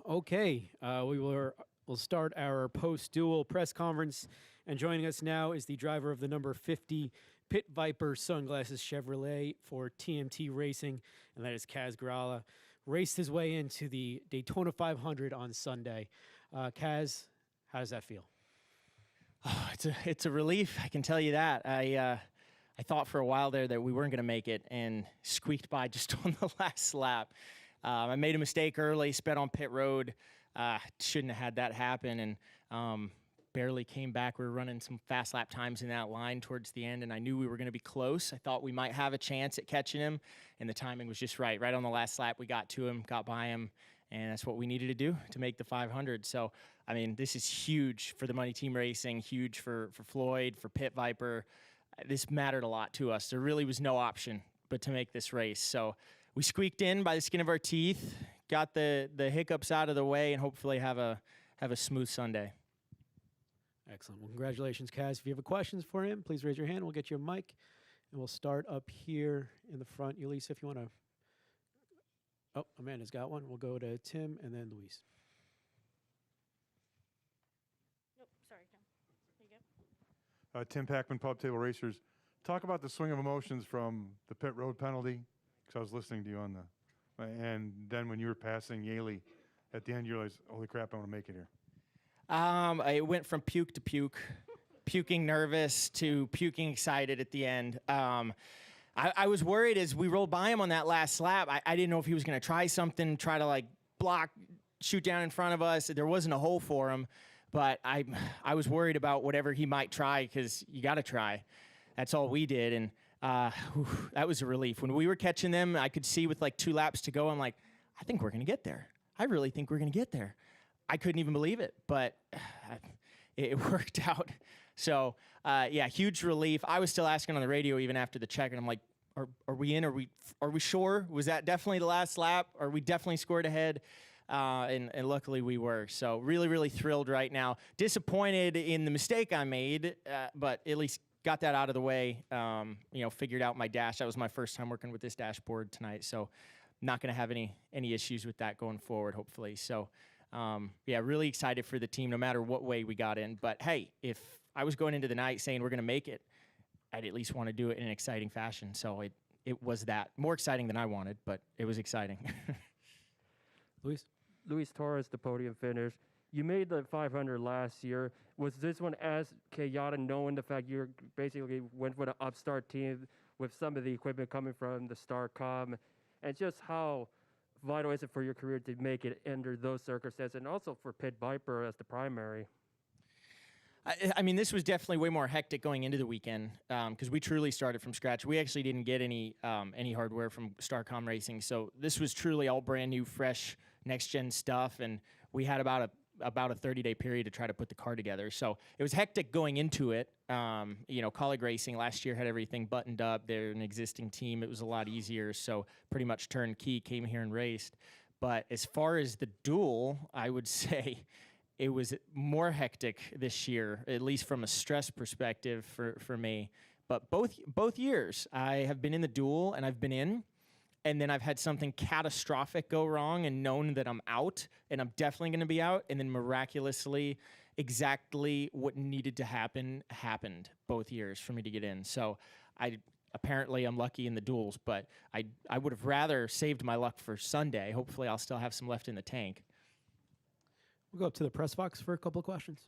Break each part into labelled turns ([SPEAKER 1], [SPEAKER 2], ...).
[SPEAKER 1] Okay, we'll start our post-duel press conference, and joining us now is the driver of the number 50 Pit Viper Sunglasses Chevrolet for TMT Racing, and that is Kaz Grala. Raced his way into the Daytona 500 on Sunday. Kaz, how does that feel?
[SPEAKER 2] Oh, it's a relief, I can tell you that. I thought for a while there that we weren't going to make it and squeaked by just on the last lap. I made a mistake early, sped on pit road. Shouldn't have had that happen, and barely came back. We were running some fast lap times in that line towards the end, and I knew we were going to be close. I thought we might have a chance at catching him, and the timing was just right. Right on the last lap, we got to him, got by him, and that's what we needed to do to make the 500. So, I mean, this is huge for the Money Team Racing, huge for Floyd, for Pit Viper. This mattered a lot to us. There really was no option but to make this race. So we squeaked in by the skin of our teeth, got the hiccups out of the way, and hopefully have a smooth Sunday.
[SPEAKER 1] Excellent. Well, congratulations, Kaz. If you have questions for him, please raise your hand. We'll get you a mic, and we'll start up here in the front. Ulysses, if you want to. Oh, Amanda's got one. We'll go to Tim and then Luis.
[SPEAKER 3] Nope, sorry, Tim. There you go.
[SPEAKER 4] Tim Packman, Pub Table Racers. Talk about the swing of emotions from the pit road penalty, because I was listening to you on and then when you were passing Yaley at the end, you realized, holy crap, I'm going to make it here.
[SPEAKER 2] I went from puke to puke, puking nervous to puking excited at the end. I was worried as we rolled by him on that last lap. I didn't know if he was going to try something, try to like block, shoot down in front of us. There wasn't a hole for him, but I was worried about whatever he might try, because you got to try. That's all we did, and that was a relief. When we were catching them, I could see with like 2 laps to go, I'm like, I think we're going to get there. I really think we're going to get there. I couldn't even believe it, but it worked out. So, yeah, huge relief. I was still asking on the radio even after the check, and I'm like, are we in? Are we sure? Was that definitely the last lap? Are we definitely scored ahead? And luckily we were. So really, really thrilled right now. Disappointed in the mistake I made, but at least got that out of the way. Figured out my dash. That was my first time working with this dashboard tonight, so not going to have any issues with that going forward, hopefully. So, yeah, really excited for the team, no matter what way we got in. But hey, if I was going into the night saying we're going to make it, I'd at least want to do it in an exciting fashion. So it was that more exciting than I wanted, but it was exciting.
[SPEAKER 5] Luis Torres, the podium finish. You made the 500 last year. Was this one as chaotic, knowing the fact you basically went with an upstart team with some of the equipment coming from the StarCom, and just how vital is it for your career to make it under those circumstances, and also for Pit Viper as the primary?
[SPEAKER 2] I mean, this was definitely way more hectic going into the weekend, because we truly started from scratch. We actually didn't get any hardware from StarCom Racing, so this was truly all brand new, fresh, next-gen stuff, and we had about a 30-day period to try to put the car together. So it was hectic going into it. Colleague Racing last year had everything buttoned up. They're an existing team. It was a lot easier, so pretty much turnkey, came here and raced. But as far as the duel, I would say it was more hectic this year, at least from a stress perspective for me. But both years, I have been in the duel, and I've been in, and then I've had something catastrophic go wrong and known that I'm out, and I'm definitely going to be out, and then miraculously, exactly what needed to happen happened both years for me to get in. So apparently I'm lucky in the duels, but I would have rather saved my luck for Sunday. Hopefully I'll still have some left in the tank.
[SPEAKER 1] We'll go up to the press box for a couple of questions.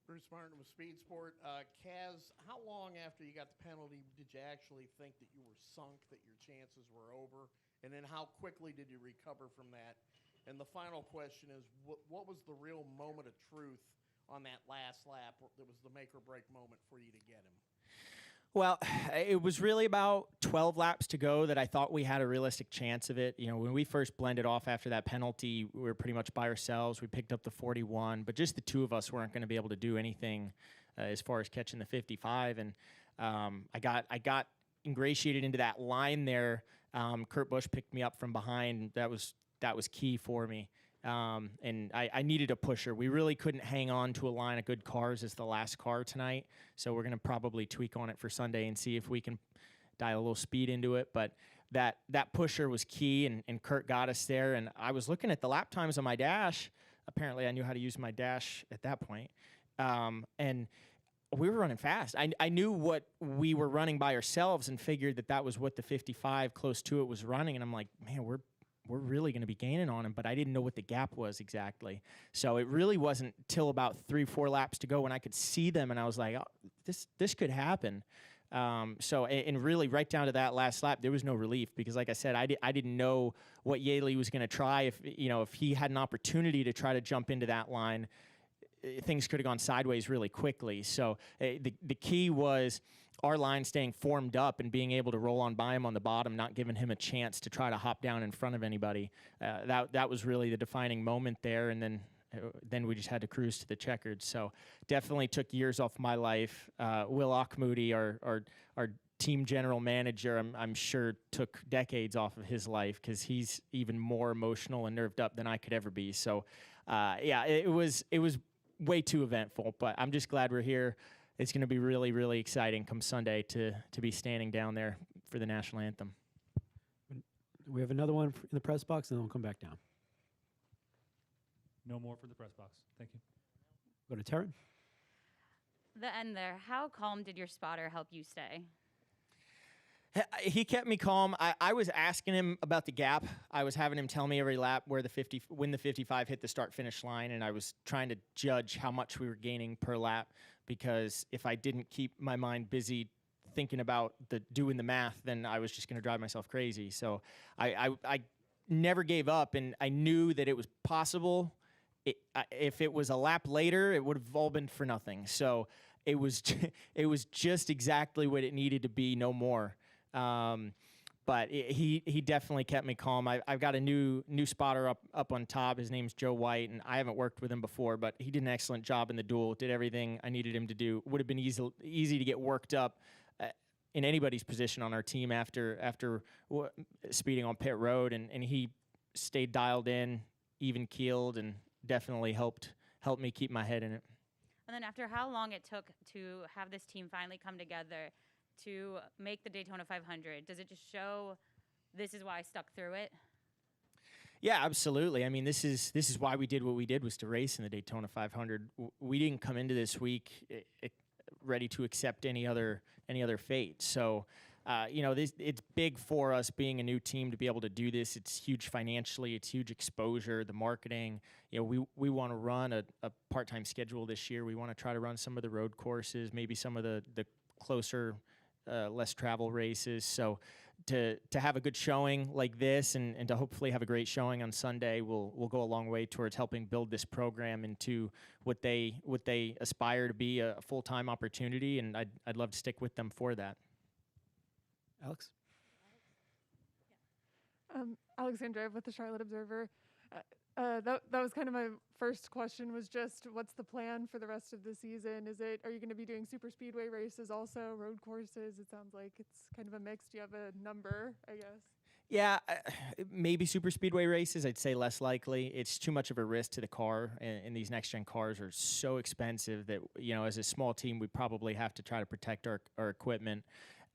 [SPEAKER 6] Bruce Martin with Speed Sport. Kaz, how long after you got the penalty did you actually think that you were sunk, that your chances were over? And then how quickly did you recover from that? And the final question is, what was the real moment of truth on that last lap that was the make or break moment for you to get him?
[SPEAKER 2] Well, it was really about 12 laps to go that I thought we had a realistic chance of it. When we first blended off after that penalty, we were pretty much by ourselves. We picked up the 41, but just the two of us weren't going to be able to do anything as far as catching the 55. And I got ingratiated into that line there. Kurt Busch picked me up from behind. That was key for me. And I needed a pusher. We really couldn't hang on to a line of good cars as the last car tonight, so we're going to probably tweak on it for Sunday and see if we can dial a little speed into it. But that pusher was key, and Kurt got us there. And I was looking at the lap times on my dash. Apparently, I knew how to use my dash at that point. And we were running fast. I knew what we were running by ourselves and figured that was what the 55 close to it was running. And I'm like, man, we're really going to be gaining on him, but I didn't know what the gap was exactly. So it really wasn't till about 3-4 laps to go when I could see them, and I was like, oh, this could happen. And really right down to that last lap, there was no relief because, like I said, I didn't know what Yaley was going to try. If he had an opportunity to try to jump into that line, things could have gone sideways really quickly. So the key was our line staying formed up and being able to roll on by him on the bottom, not giving him a chance to try to hop down in front of anybody. That was really the defining moment there, and then we just had to cruise to the checkered. So definitely took years off my life. Will Auchmuty, our team general manager, I'm sure took decades off of his life because he's even more emotional and nerved up than I could ever be. So it was way too eventful, but I'm just glad we're here. It's going to be really, really exciting come Sunday to be standing down there for the national anthem.
[SPEAKER 1] We have another one in the press box, and then we'll come back down.
[SPEAKER 7] No more for the press box. Thank you.
[SPEAKER 1] Go to Taryn.
[SPEAKER 3] The end there. How calm did your spotter help you stay?
[SPEAKER 2] He kept me calm. I was asking him about the gap. I was having him tell me every lap when the 55 hit the start-finish line, and I was trying to judge how much we were gaining per lap, because if I didn't keep my mind busy thinking about doing the math, then I was just going to drive myself crazy. So I never gave up, and I knew that it was possible. If it was a lap later, it would have all been for nothing. So it was just exactly what it needed to be, no more. But he definitely kept me calm. I've got a new spotter up on top. His name's Joe White, and I haven't worked with him before, but he did an excellent job in the duel, did everything I needed him to do. Would have been easy to get worked up in anybody's position on our team after speeding on pit road, and he stayed dialed in, even keeled, and definitely helped me keep my head in it.
[SPEAKER 3] And then after how long it took to have this team finally come together to make the Daytona 500, does it just show this is why I stuck through it?
[SPEAKER 2] Yeah, absolutely. I mean, this is why we did what we did, was to race in the Daytona 500. We didn't come into this week ready to accept any other fate. So, it's big for us being a new team to be able to do this. It's huge financially. It's huge exposure, the marketing. We want to run a part-time schedule this year. We want to try to run some of the road courses, maybe some of the closer, less travel races. So to have a good showing like this and to hopefully have a great showing on Sunday will go a long way towards helping build this program into what they aspire to be a full-time opportunity, and I'd love to stick with them for that.
[SPEAKER 1] Alex?
[SPEAKER 8] Alexandra with the Charlotte Observer. That was kind of my first question, was just what's the plan for the rest of the season? Are you going to be doing super speedway races also, road courses? It sounds like it's kind of a mix. Do you have a number, I guess?
[SPEAKER 2] Yeah, maybe super speedway races. I'd say less likely. It's too much of a risk to the car, and these next-gen cars are so expensive that, as a small team, we probably have to try to protect our equipment.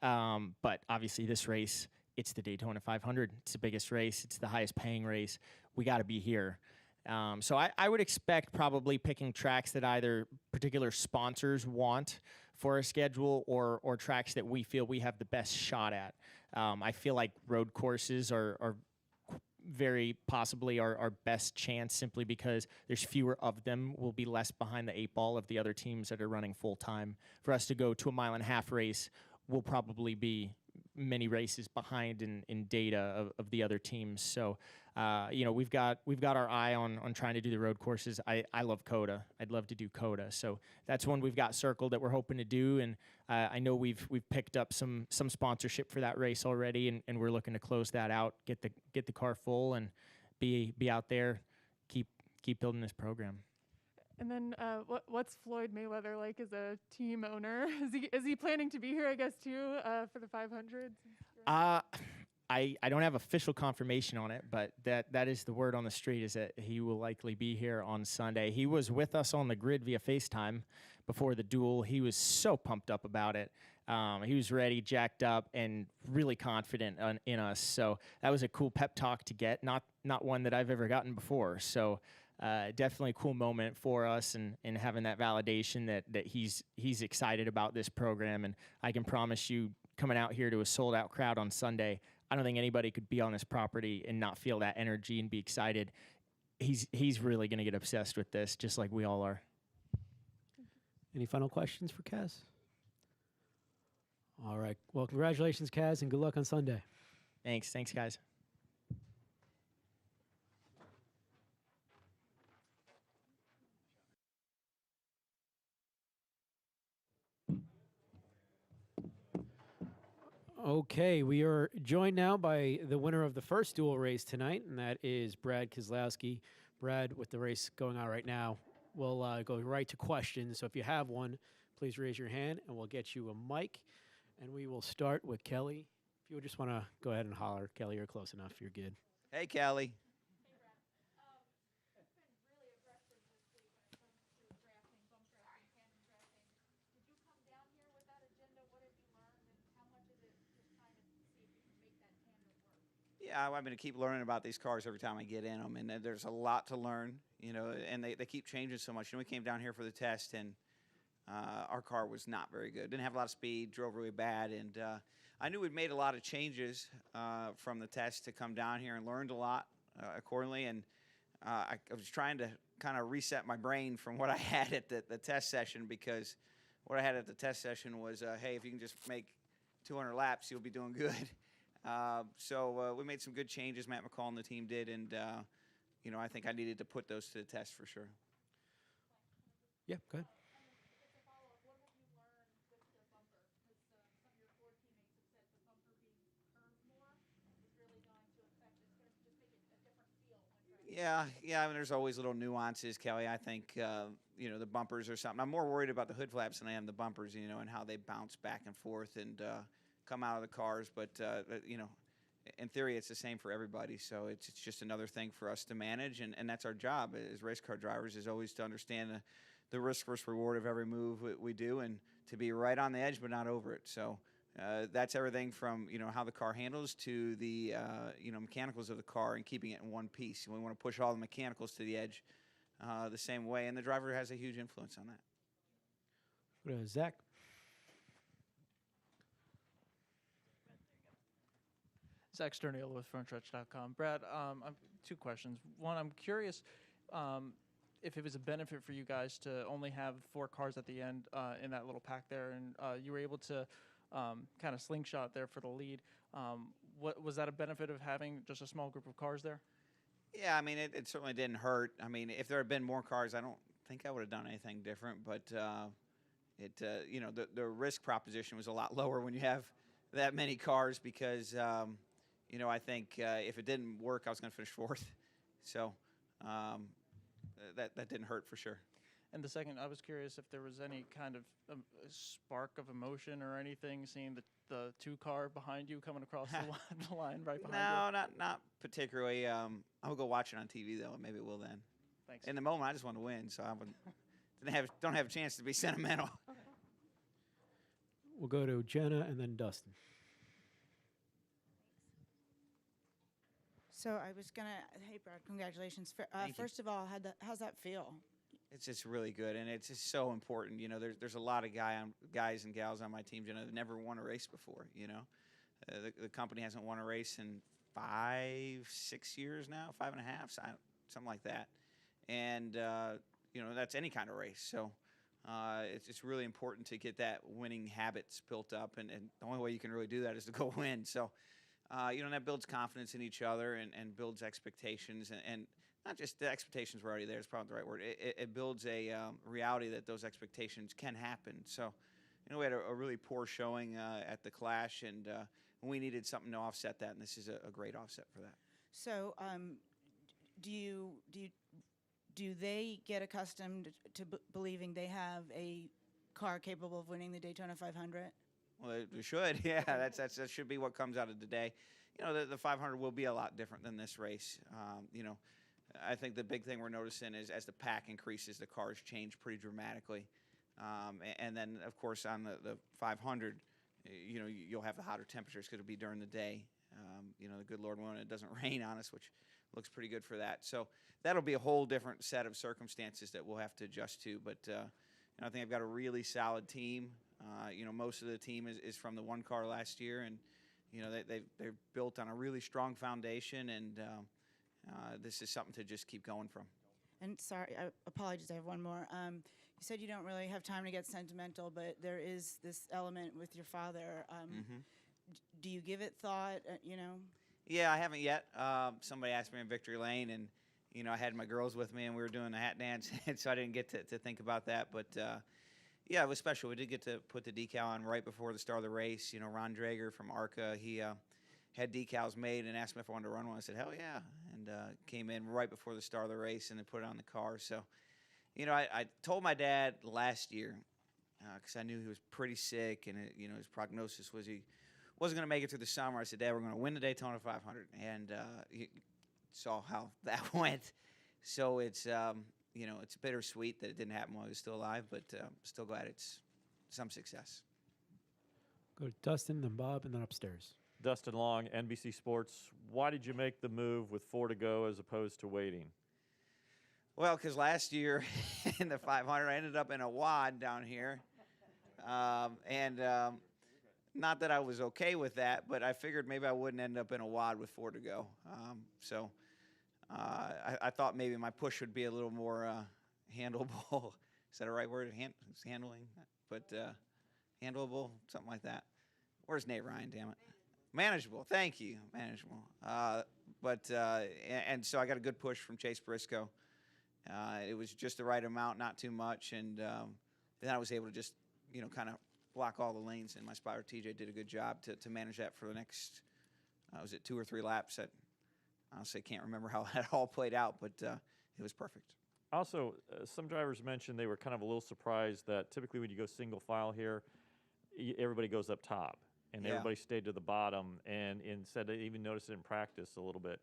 [SPEAKER 2] But obviously this race, it's the Daytona 500. It's the biggest race. It's the highest paying race. We got to be here. So I would expect probably picking tracks that either particular sponsors want for a schedule or tracks that we feel we have the best shot at. I feel like road courses are very possibly our best chance, simply because there's fewer of them. We'll be less behind the 8 ball of the other teams that are running full time. For us to go to a 1.5 mile race, we'll probably be many races behind in data of the other teams. So, we've got our eye on trying to do the road courses. I love COTA. I'd love to do COTA. So that's one we've got circled that we're hoping to do. And I know we've picked up some sponsorship for that race already, and we're looking to close that out, get the car full, and be out there, keep building this program.
[SPEAKER 8] And then what's Floyd Mayweather like as a team owner? Is he planning to be here, I guess, too, for the 500s?
[SPEAKER 2] I don't have official confirmation on it, but that is the word on the street, is that he will likely be here on Sunday. He was with us on the grid via FaceTime before the duel. He was so pumped up about it. He was ready, jacked up, and really confident in us. So that was a cool pep talk to get, not one that I've ever gotten before. So definitely a cool moment for us, and having that validation that he's excited about this program. And I can promise you, coming out here to a sold-out crowd on Sunday, I don't think anybody could be on this property and not feel that energy and be excited. He's really going to get obsessed with this, just like we all are.
[SPEAKER 1] Any final questions for Kaz? All right. Well, congratulations, Kaz, and good luck on Sunday.
[SPEAKER 2] Thanks, guys.
[SPEAKER 1] Okay, we are joined now by the winner of the first duel race tonight, and that is Brad Keselowski. Brad, with the race going on right now, we'll go right to questions. So if you have one, please raise your hand, and we'll get you a mic. And we will start with Kelly. If you would just want to go ahead and holler, Kelly, you're close enough. You're good.
[SPEAKER 7] Hey, Kelly. Yeah, I'm going to keep learning about these cars every time I get in them, and there's a lot to learn, and they keep changing so much. We came down here for the test, and our car was not very good. Didn't have a lot of speed, drove really bad, and I knew we'd made a lot of changes from the test to come down here, and learned a lot accordingly, and I was trying to kind of reset my brain from what I had at the test session, because what I had at the test session was, hey, if you can just make 200 laps, you'll be doing good. So we made some good changes, Matt McCall and the team did, and I think I needed to put those to the test for sure.
[SPEAKER 1] Yeah, go ahead.
[SPEAKER 7] Yeah. I mean, there's always little nuances, Kelly. I think, the bumpers or something. I'm more worried about the hood flaps than I am the bumpers, and how they bounce back and forth and come out of the cars. But, in theory, it's the same for everybody. So it's just another thing for us to manage. And that's our job as race car drivers, is always to understand the risk versus reward of every move we do, and to be right on the edge but not over it. So that's everything from, how the car handles to the, mechanicals of the car, and keeping it in one piece. And we want to push all the mechanicals to the edge the same way. And the driver has a huge influence on that.
[SPEAKER 1] Zach.
[SPEAKER 9] Zach Sterniel with frontrunner.com. Brad, I'm two questions. One, I'm curious if it was a benefit for you guys to only have 4 cars at the end in that little pack there, and you were able to kind of slingshot there for the lead. What was that a benefit of having just a small group of cars there?
[SPEAKER 7] Yeah, I mean, it certainly didn't hurt. I mean, if there had been more cars, I don't think I would have done anything different. But the risk proposition was a lot lower when you have that many cars, because I think if it didn't work, I was going to finish 4th. So that didn't hurt for sure.
[SPEAKER 9] And the second, I was curious if there was any kind of spark of emotion or anything, seeing the 2 car behind you coming across the line right behind you.
[SPEAKER 7] No, not particularly. I'll go watch it on TV though, and maybe it will then.
[SPEAKER 9] Thanks.
[SPEAKER 7] In the moment, I just want to win, so I don't have a chance to be sentimental.
[SPEAKER 1] We'll go to Jenna and then Dustin.
[SPEAKER 10] So I was hey Brad, congratulations.
[SPEAKER 7] Thank you.
[SPEAKER 10] First of all, how's that feel?
[SPEAKER 7] It's just really good, and it's just so important. There's a lot of guys and gals on my team, that never won a race before. The company hasn't won a race in 5-6 years now, 5.5, something like that. And that's any kind of race. So it's really important to get that winning habits built up, and the only way you can really do that is to go win. So that builds confidence in each other, and builds expectations, and not just the expectations were already there, it's probably the right word. It builds a reality that those expectations can happen. So, we had a really poor showing at the Clash, and we needed something to offset that, and this is a great offset for that.
[SPEAKER 10] So, do they get accustomed to believing they have a car capable of winning the Daytona 500?
[SPEAKER 7] Well, they should, yeah. That should be what comes out of today. The 500 will be a lot different than this race. I think the big thing we're noticing is as the pack increases, the cars change pretty dramatically. And then, of course, on the 500, you'll have the hotter temperatures because it'll be during the day. The good Lord willing, it doesn't rain on us, which looks pretty good for that. So that'll be a whole different set of circumstances that we'll have to adjust to. But I think I've got a really solid team. Most of the team is from the one car last year, and they're built on a really strong foundation, and this is something to just keep going from.
[SPEAKER 10] And sorry, apologies, I have one more. You said you don't really have time to get sentimental, but there is this element with your father. Do you give it thought,
[SPEAKER 7] Yeah, I haven't yet. Somebody asked me in Victory Lane, and I had my girls with me, and we were doing the hat dance, and so I didn't get to think about that. But yeah, it was special. We did get to put the decal on right before the start of the race. Ron Drager from ARCA, he had decals made and asked me if I wanted to run one. I said, hell yeah, and came in right before the start of the race and then put it on the car. So, I told my dad last year, because I knew he was pretty sick, and his prognosis was he wasn't going to make it through the summer. I said, Dad, we're going to win the Daytona 500, and he saw how that went. So it's it's bittersweet that it didn't happen while he was still alive, but still glad it's some success.
[SPEAKER 1] Go to Dustin, then Bob, and then upstairs.
[SPEAKER 11] Dustin Long, NBC Sports. Why did you make the move with 4 to go as opposed to waiting?
[SPEAKER 7] Well, because last year in the 500, I ended up in a wad down here. Not that I was okay with that, but I figured maybe I wouldn't end up in a wad with 4 to go. I thought maybe my push would be a little more handleable. Is that a right word? Handling? But handleable, something like that. Where's Nate Ryan, damn it? Manageable, thank you, manageable. And so I got a good push from Chase Briscoe. It was just the right amount, not too much, and then I was able to just, kind of block all the lanes, and my spotter TJ did a good job to manage that for the next, was it 2 or 3 laps? That honestly can't remember how that all played out, but it was perfect.
[SPEAKER 11] Also, some drivers mentioned they were kind of a little surprised that typically when you go single file here, everybody goes up top, and everybody stayed to the bottom, and said they even noticed it in practice a little bit.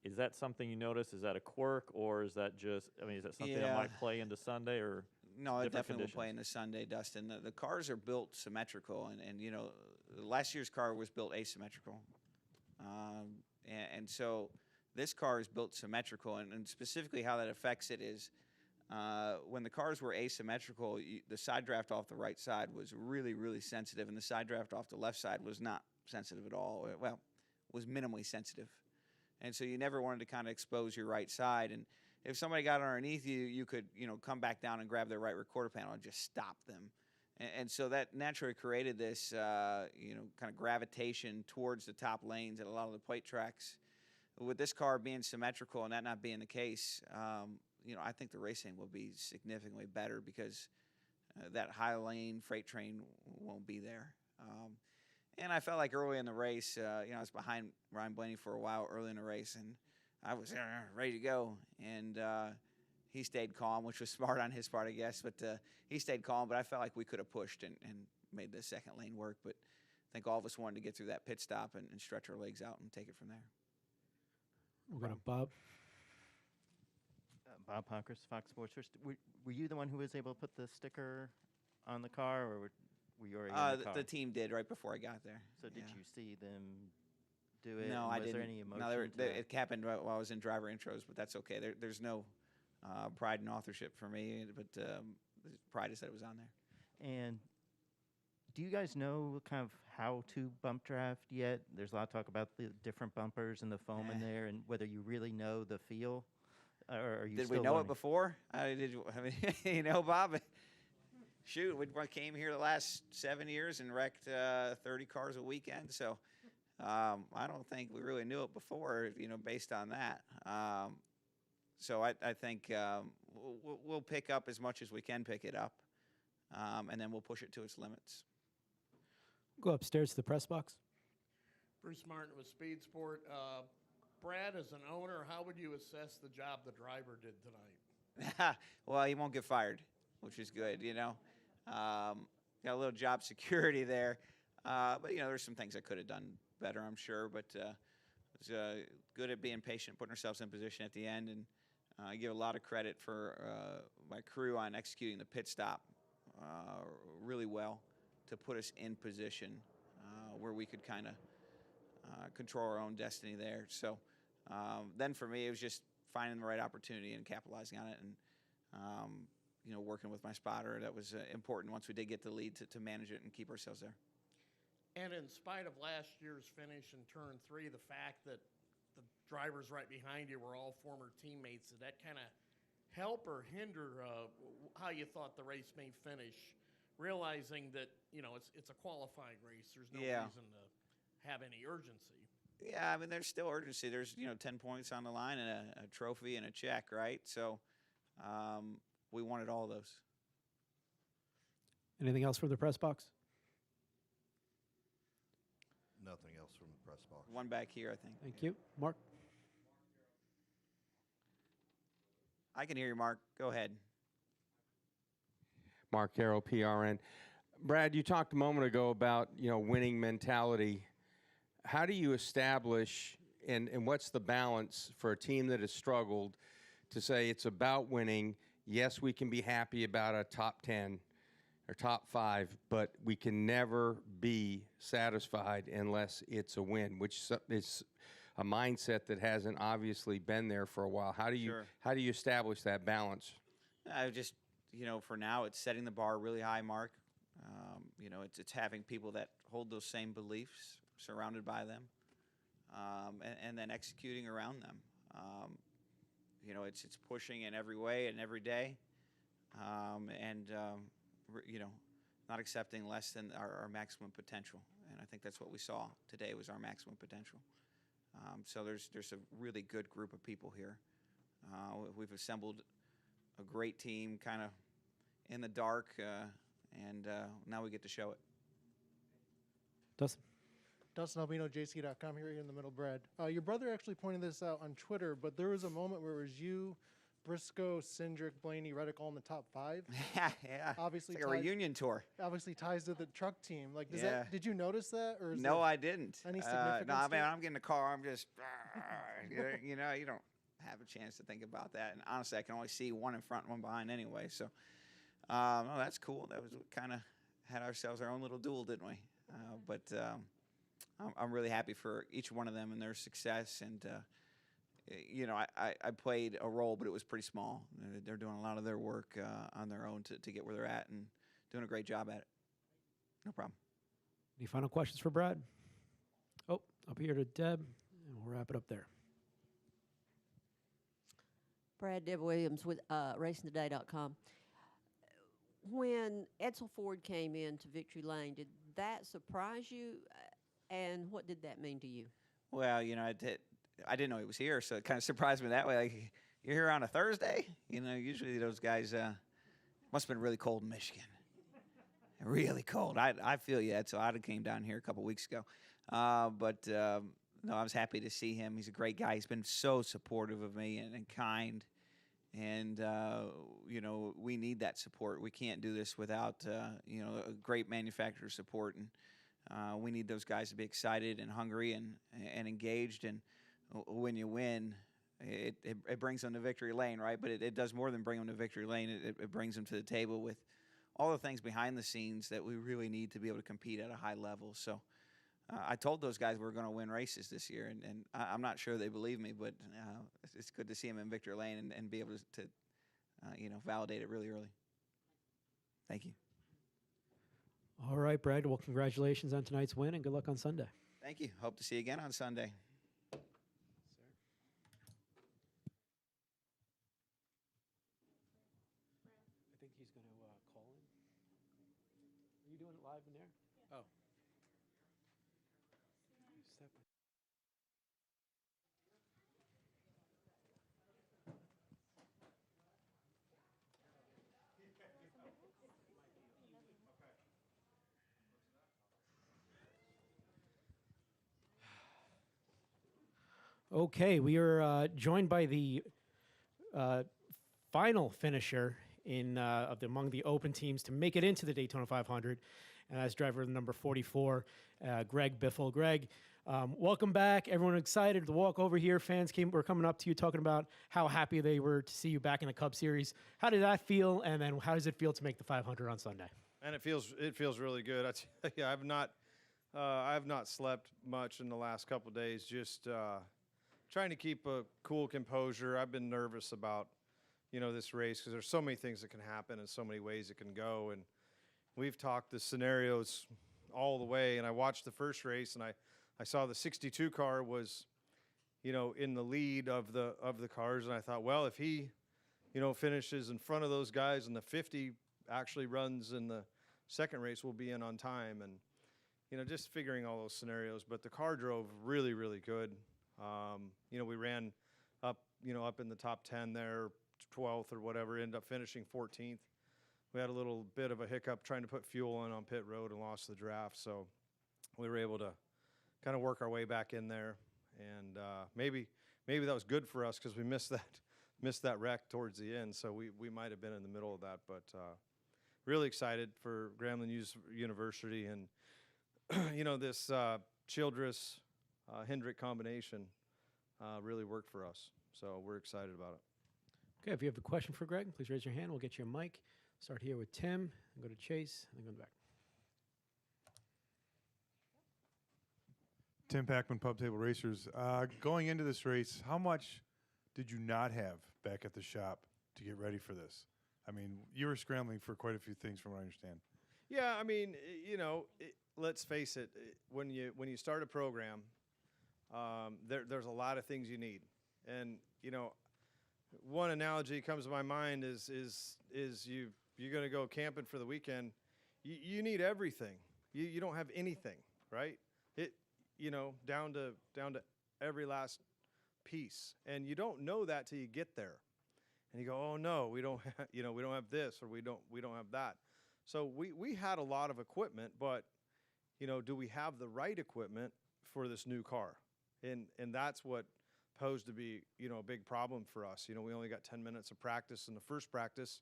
[SPEAKER 11] Is that something you notice? Is that a quirk, or is that just, is that something that might play into Sunday, or
[SPEAKER 7] No, it definitely
[SPEAKER 11] conditions?
[SPEAKER 7] will play into Sunday, Dustin. The cars are built symmetrical, and last year's car was built asymmetrical. And so this car is built symmetrical, and specifically how that affects it is when the cars were asymmetrical, the side draft off the right side was really, really sensitive, and the side draft off the left side was not sensitive at all. Well, was minimally sensitive. And so you never wanted to kind of expose your right side. And if somebody got underneath you, you could, come back down and grab their right recorder panel and just stop them. And so that naturally created this, kind of gravitation towards the top lanes at a lot of the plate tracks. With this car being symmetrical and that not being the case, I think the racing will be significantly better because that high lane freight train won't be there. And I felt like early in the race, I was behind Ryan Blaney for a while early in the race, and I was ready to go. And he stayed calm, which was smart on his part, I guess. But he stayed calm, but I felt like we could have pushed and made the second lane work. But I think all of us wanted to get through that pit stop and stretch our legs out and take it from there.
[SPEAKER 1] We're going to Bob.
[SPEAKER 12] Bob Honkers, Fox Sports. Were you the one who was able to put the sticker on the car, or were you already in the car?
[SPEAKER 7] The team did right before I got there.
[SPEAKER 12] So did you see them do it?
[SPEAKER 7] No, I didn't.
[SPEAKER 12] Was there any emotion?
[SPEAKER 7] No, it happened while I was in driver intros, but that's okay. There's no pride in authorship for me, but pride is that it was on there.
[SPEAKER 12] And do you guys know kind of how to bump draft yet? There's a lot of talk about the different bumpers and the foam in there, and whether you really know the feel. Or are you
[SPEAKER 7] Did
[SPEAKER 12] still
[SPEAKER 7] we know
[SPEAKER 12] learning?
[SPEAKER 7] it before? Bob? Shoot, we came here the last 7 years and wrecked 30 cars a weekend. So I don't think we really knew it before, based on that. So I think we'll pick up as much as we can pick it up, and then we'll push it to its limits.
[SPEAKER 1] Go upstairs to the press box.
[SPEAKER 6] Bruce Martin with Speed Sport. Brad, as an owner, how would you assess the job the driver did tonight?
[SPEAKER 7] Well, he won't get fired, which is good, Got a little job security there. But, there's some things I could have done better, I'm sure. But was good at being patient, putting ourselves in position at the end. And I give a lot of credit for my crew on executing the pit stop really well to put us in position where we could kind of control our own destiny there. So then for me, it was just finding the right opportunity and capitalizing on it, and working with my spotter. That was important once we did get the lead to manage it and keep ourselves there.
[SPEAKER 6] And in spite of last year's finish in turn 3, the fact that the drivers right behind you were all former teammates, did that kind of help or hinder how you thought the race may finish, realizing that, it's a qualifying race. There's no reason to have any urgency.
[SPEAKER 7] Yeah, I mean, there's still urgency. There's, 10 points on the line and a trophy and a check, right? So we wanted all those.
[SPEAKER 1] Anything else from the press box?
[SPEAKER 13] Nothing else from the press box.
[SPEAKER 7] One back here, I think.
[SPEAKER 1] Thank you. Mark?
[SPEAKER 7] I can hear you, Mark. Go ahead.
[SPEAKER 14] Mark Carroll, PRN. Brad, you talked a moment ago about, winning mentality. How do you establish and what's the balance for a team that has struggled to say it's about winning? Yes, we can be happy about a top 10 or top 5, but we can never be satisfied unless it's a win, which is a mindset that hasn't obviously been there for a while. How do you establish that balance?
[SPEAKER 7] I just, for now, it's setting the bar really high, Mark. It's having people that hold those same beliefs, surrounded by them, and then executing around them. It's pushing in every way and every day, not accepting less than our maximum potential. And I think that's what we saw today was our maximum potential. So there's a really good group of people here. We've assembled a great team kind of in the dark, and now we get to show it.
[SPEAKER 15] Dustin Albino, JC.com, here in the middle, Brad. Your brother actually pointed this out on Twitter, but there was a moment where it was you, Briscoe, Cindric, Blaney, Reddick all in the top 5.
[SPEAKER 7] Yeah.
[SPEAKER 15] Obviously,
[SPEAKER 7] it's like a reunion tour.
[SPEAKER 15] Obviously ties to the truck team. Like, did you notice that? Or
[SPEAKER 7] No, I didn't.
[SPEAKER 15] Any significance?
[SPEAKER 7] No, I mean, I'm getting in the car. I'm just, you don't have a chance to think about that. And honestly, I can only see one in front, one behind anyway. So, no, that's cool. That was kind of had ourselves our own little duel, didn't we? But I'm really happy for each one of them and their success. And I played a role, but it was pretty small. They're doing a lot of their work on their own to get where they're at and doing a great job at it. No problem.
[SPEAKER 1] Any final questions for Brad? Oh, up here to Deb, and we'll wrap it up there.
[SPEAKER 16] Brad, Deb Williams with RacingToday.com. When Edsel Ford came into Victory Lane, did that surprise you? And what did that mean to you?
[SPEAKER 7] Well, I didn't know he was here, so it kind of surprised me that way. Like, you're here on a Thursday? Usually those guys must have been really cold in Michigan. Really cold. I feel you, Ed. So I came down here a couple weeks ago. No, I was happy to see him. He's a great guy. He's been so supportive of me and kind. And, we need that support. We can't do this without, a great manufacturer support. And we need those guys to be excited and hungry and engaged. And when you win, it brings them to victory lane, right? But it does more than bring them to victory lane. It brings them to the table with all the things behind the scenes that we really need to be able to compete at a high level. So I told those guys we were going to win races this year, and I'm not sure they believe me, but it's good to see them in victory lane and be able to validate it really early. Thank you.
[SPEAKER 1] All right, Brad. Well, congratulations on tonight's win, and good luck on Sunday.
[SPEAKER 7] Thank you. Hope to see you again on Sunday.
[SPEAKER 1] I think he's going to call in. Are you doing it live in there? Oh. Okay, we are joined by the final finisher among the open teams to make it into the Daytona 500, and that's driver number 44, Greg Biffle. Greg, welcome back. Everyone excited to walk over here. Fans were coming up to you talking about how happy they were to see you back in the Cup Series. How did that feel, and then how does it feel to make the 500 on Sunday?
[SPEAKER 17] And it feels really good. I've not I have not slept much in the last couple of days. Just trying to keep a cool composure. I've been nervous about, this race because there's so many things that can happen and so many ways it can go. And we've talked the scenarios all the way. And I watched the first race, and I saw the 62 car was, in the lead of the cars, and I thought, well, if he, finishes in front of those guys, and the 50 actually runs in the second race, we'll be in on time. And just figuring all those scenarios. But the car drove really, really good. We ran up, up in the top 10 there, 12th or whatever, ended up finishing 14th. We had a little bit of a hiccup trying to put fuel in on pit road and lost the draft. So we were able to kind of work our way back in there. And maybe that was good for us because we missed that wreck towards the end. So we might have been in the middle of that. But really excited for Grambling University and this Childress Hendrick combination really worked for us. So we're excited about it.
[SPEAKER 1] Okay, if you have a question for Greg, please raise your hand. We'll get you a mic. Start here with Tim, and go to Chase, and then go back.
[SPEAKER 4] Tim Packman, Pub Table Racers. Going into this race, how much did you not have back at the shop to get ready for this? I mean, you were scrambling for quite a few things from what I understand.
[SPEAKER 17] Yeah, I mean, let's face it. When you start a program, there's a lot of things you need, and one analogy comes to my mind is you're going to go camping for the weekend. You need everything. You don't have anything, right? Down to every last piece, and you don't know that till you get there, and you go, oh no, we don't have this, or we don't have that. So we had a lot of equipment, but do we have the right equipment for this new car? And that's what posed to be a big problem for us. We only got 10 minutes of practice in the first practice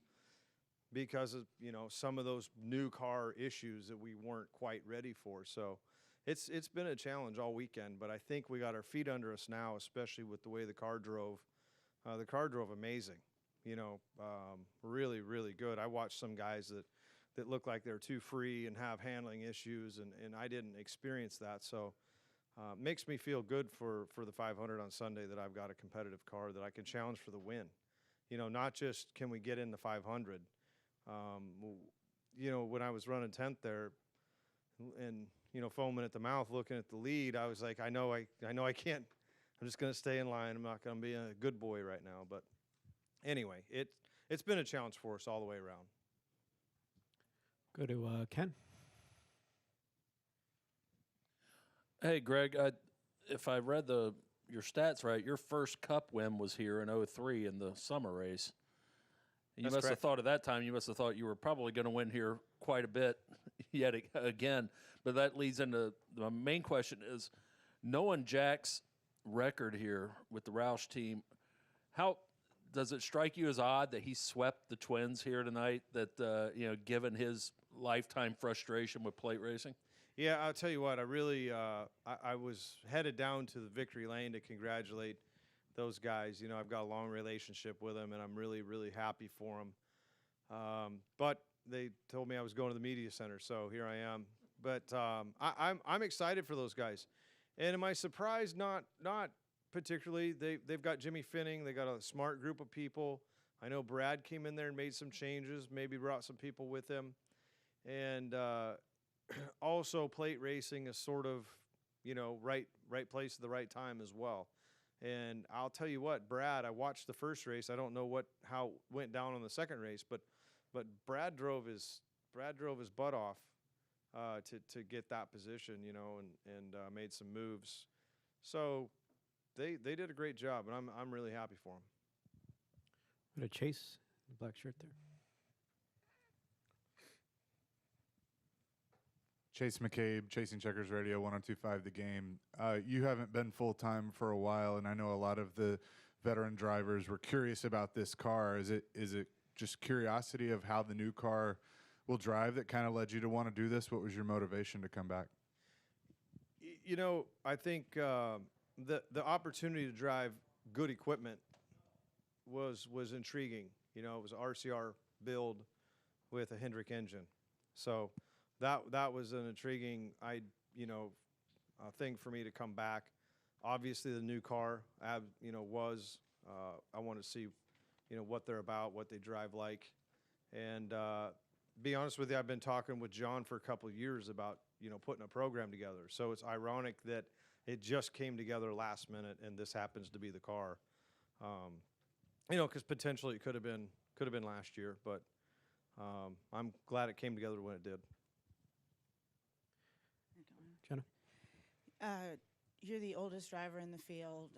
[SPEAKER 17] because of some of those new car issues that we weren't quite ready for. So it's been a challenge all weekend, but I think we got our feet under us now, especially with the way the car drove. The car drove amazing, really, really good. I watched some guys that look like they're too free and have handling issues, and I didn't experience that. So makes me feel good for the 500 on Sunday that I've got a competitive car that I can challenge for the win. Not just can we get in the 500. When I was running 10th there and, foaming at the mouth, looking at the lead, I was like, I know I can't. I'm just going to stay in line. I'm not going to be a good boy right now. But anyway, it's been a challenge for us all the way around.
[SPEAKER 1] Go to Ken.
[SPEAKER 18] Hey, Greg, if I read your stats right, your first Cup win was here in 03 in the summer race. You
[SPEAKER 17] That's
[SPEAKER 18] must
[SPEAKER 17] correct.
[SPEAKER 18] have thought at that time, you must have thought you were probably going to win here quite a bit yet again. But that leads into the main question is, knowing Jack's record here with the Roush team, how does it strike you as odd that he swept the Twins here tonight, that, given his lifetime frustration with plate racing?
[SPEAKER 17] Yeah, I'll tell you what, I really, I was headed down to the victory lane to congratulate those guys. I've got a long relationship with them, and I'm really, really happy for them. But they told me I was going to the media center, so here I am. But I'm excited for those guys. And am I surprised? Not particularly. They've got Jimmy Finning. They got a smart group of people. I know Brad came in there and made some changes, maybe brought some people with him. And also plate racing is sort of, right place at the right time as well. And I'll tell you what, Brad, I watched the first race. I don't know how it went down on the second race, but Brad drove his butt off to get that position, and made some moves. So they did a great job, and I'm really happy for them.
[SPEAKER 1] Go to Chase, the black shirt there.
[SPEAKER 19] Chase McCabe, Chasing Checkers Radio, 102.5 The Game. You haven't been full-time for a while, and I know a lot of the veteran drivers were curious about this car. Is it just curiosity of how the new car will drive that kind of led you to want to do this? What was your motivation to come back?
[SPEAKER 17] I think the opportunity to drive good equipment was intriguing. It was an RCR build with a Hendrick engine. So that was an intriguing thing for me to come back. Obviously, the new car, I want to see, what they're about, what they drive like. And be honest with you, I've been talking with John for a couple of years about, putting a program together. So it's ironic that it just came together last minute, and this happens to be the car. Because potentially it could have been last year, but I'm glad it came together when it did.
[SPEAKER 1] Jenna?
[SPEAKER 10] You're the oldest driver in the field,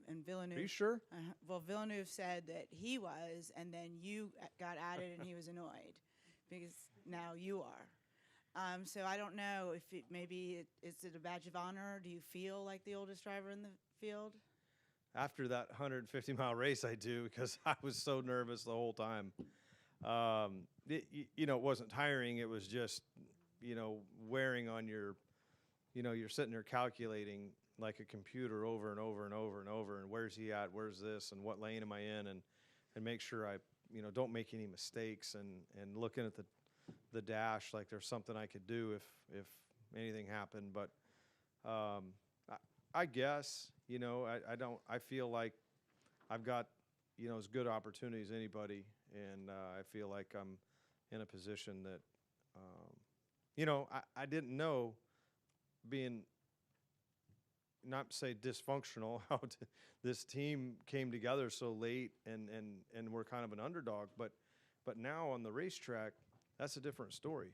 [SPEAKER 10] and Villeneuve.
[SPEAKER 17] Are you sure?
[SPEAKER 10] Well, Villeneuve said that he was, and then you got added, and he was annoyed because now you are. So I don't know if is it a badge of honor? Do you feel like the oldest driver in the field?
[SPEAKER 17] After that 150-mile race, I do, because I was so nervous the whole time. It wasn't tiring. It was just, wearing on your, you're sitting there calculating like a computer over and over and over and over, and where's he at, where's this, and what lane am I in, and make sure I, don't make any mistakes, and looking at the dash like there's something I could do if anything happened. But I guess, I feel like I've got, as good opportunity as anybody, and I feel like I'm in a position that, I didn't know, being, not to say dysfunctional, how this team came together so late and we're kind of an underdog, but now on the racetrack, that's a different story.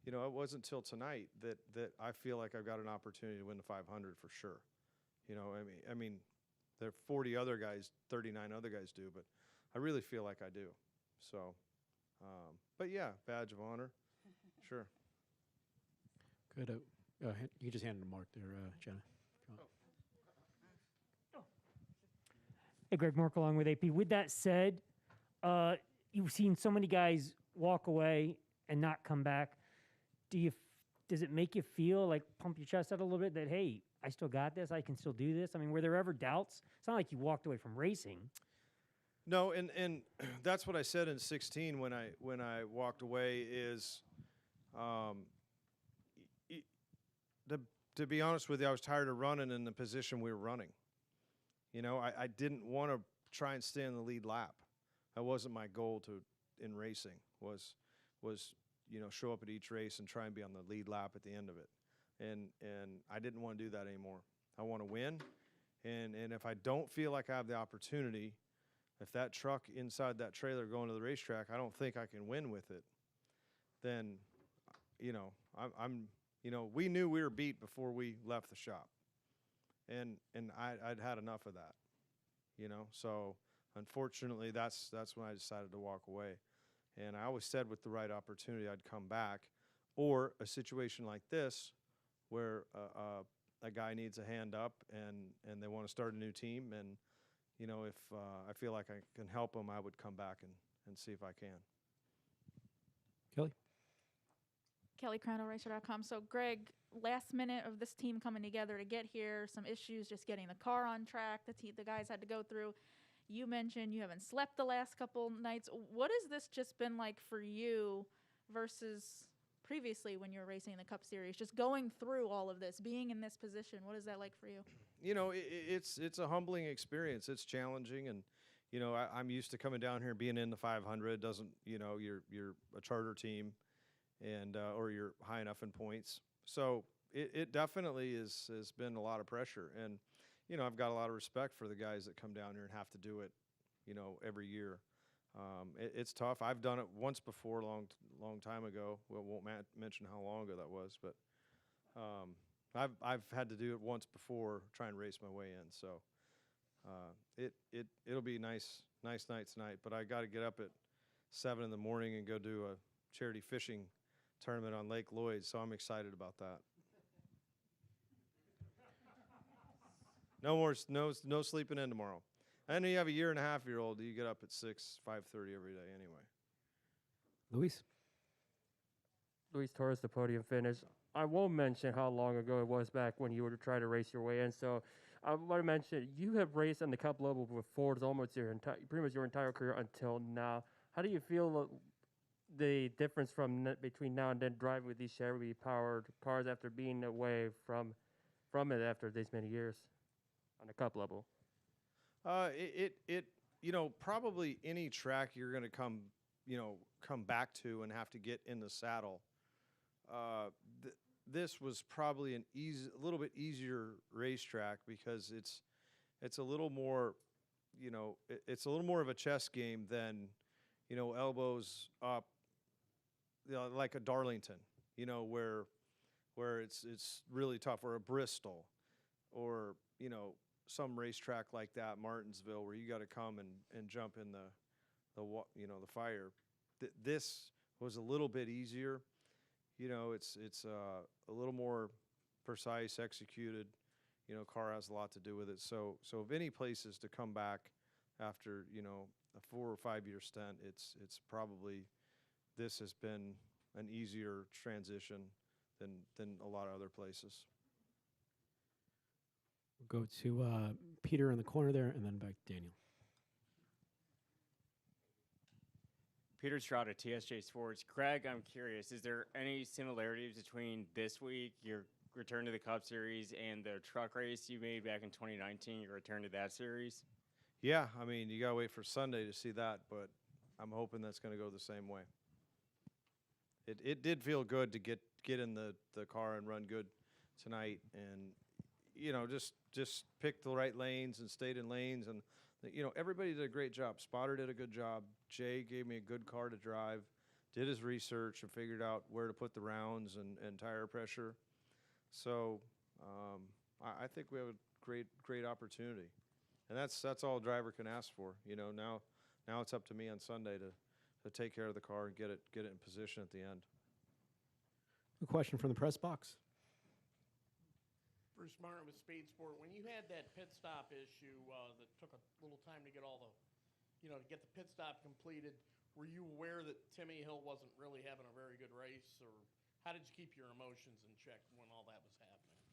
[SPEAKER 17] It wasn't until tonight that I feel like I've got an opportunity to win the 500 for sure. I mean, there are 40 other guys, 39 other guys do, but I really feel like I do. So, but yeah, badge of honor, sure.
[SPEAKER 1] Good. You just handed a mark there, Jenna.
[SPEAKER 20] Hey, Greg Mark along with AP. With that said, you've seen so many guys walk away and not come back. Does it make you feel like pump your chest out a little bit that, hey, I still got this, I can still do this? I mean, were there ever doubts? It's not like you walked away from racing.
[SPEAKER 17] No, and that's what I said in 16 when I walked away is, to be honest with you, I was tired of running in the position we were running. I didn't want to try and stay in the lead lap. That wasn't my goal in racing, was show up at each race and try and be on the lead lap at the end of it. And I didn't want to do that anymore. I want to win. And if I don't feel like I have the opportunity, if that truck inside that trailer going to the racetrack, I don't think I can win with it, then, we knew we were beat before we left the shop. And I'd had enough of that, So unfortunately, that's when I decided to walk away. And I always said with the right opportunity, I'd come back. Or a situation like this, where a guy needs a hand up and they want to start a new team, and if I feel like I can help them, I would come back and see if I can.
[SPEAKER 1] Kelly?
[SPEAKER 21] Kelly CrandallRacer.com. So, Greg, last minute of this team coming together to get here, some issues just getting the car on track, the guys had to go through. You mentioned you haven't slept the last couple nights. What has this just been like for you versus previously when you were racing in the Cup Series? Just going through all of this, being in this position, what is that like for you?
[SPEAKER 17] It's a humbling experience. It's challenging, and I'm used to coming down here and being in the 500. Doesn't you're a charter team, and or you're high enough in points. So it definitely has been a lot of pressure, and I've got a lot of respect for the guys that come down here and have to do it, every year. It's tough. I've done it once before, long time ago. Well, won't mention how long ago that was, but I've had to do it once before, try and race my way in. So it'll be a nice night tonight. But I got to get up at 7 in the morning and go do a charity fishing tournament on Lake Lloyd. So I'm excited about that. No sleeping in tomorrow. I know you have a 1.5-year-old. You get up at 5:30 every day anyway.
[SPEAKER 1] Luis?
[SPEAKER 5] Luis Torres, the podium finish. I won't mention how long ago it was back when you were to try to race your way in. So I want to mention you have raced on the Cup level with Fords almost pretty much your entire career until now. How do you feel the difference between now and then driving with these Chevy powered cars after being away from it after this many years on a cup level?
[SPEAKER 17] Probably any track you're going to come back to and have to get in the saddle. This was probably a little bit easier racetrack because it's a little more, it's a little more of a chess game than, elbows up, like a Darlington, where it's really tough, or a Bristol, or some racetrack like that, Martinsville, where you got to come and jump in the fire. This was a little bit easier. It's a little more precise, executed. Car has a lot to do with it. So if any places to come back after a 4 or 5 year stint, it's probably, this has been an easier transition than a lot of other places.
[SPEAKER 1] We'll go to Peter in the corner there, and then back to Daniel.
[SPEAKER 3] Peter Stroud at TSJ Sports. Craig, I'm curious, is there any similarities between this week, your return to the Cup Series, and the truck race you made back in 2019, your return to that series?
[SPEAKER 17] Yeah, I mean, you got to wait for Sunday to see that, but I'm hoping that's going to go the same way. It did feel good to get in the car and run good tonight, and just picked the right lanes and stayed in lanes, and everybody did a great job. Spotter did a good job. Jay gave me a good car to drive, did his research and figured out where to put the rounds and tire pressure. So I think we have a great opportunity, and that's all a driver can ask for. Now it's up to me on Sunday to take care of the car and get it in position at the end.
[SPEAKER 1] A question from the press box.
[SPEAKER 6] Bruce Martin with Speed Sport. When you had that pit stop issue that took a little time to get to get the pit stop completed, were you aware that Timmy Hill wasn't really having a very good race, or how did you keep your emotions in check when all that was happening?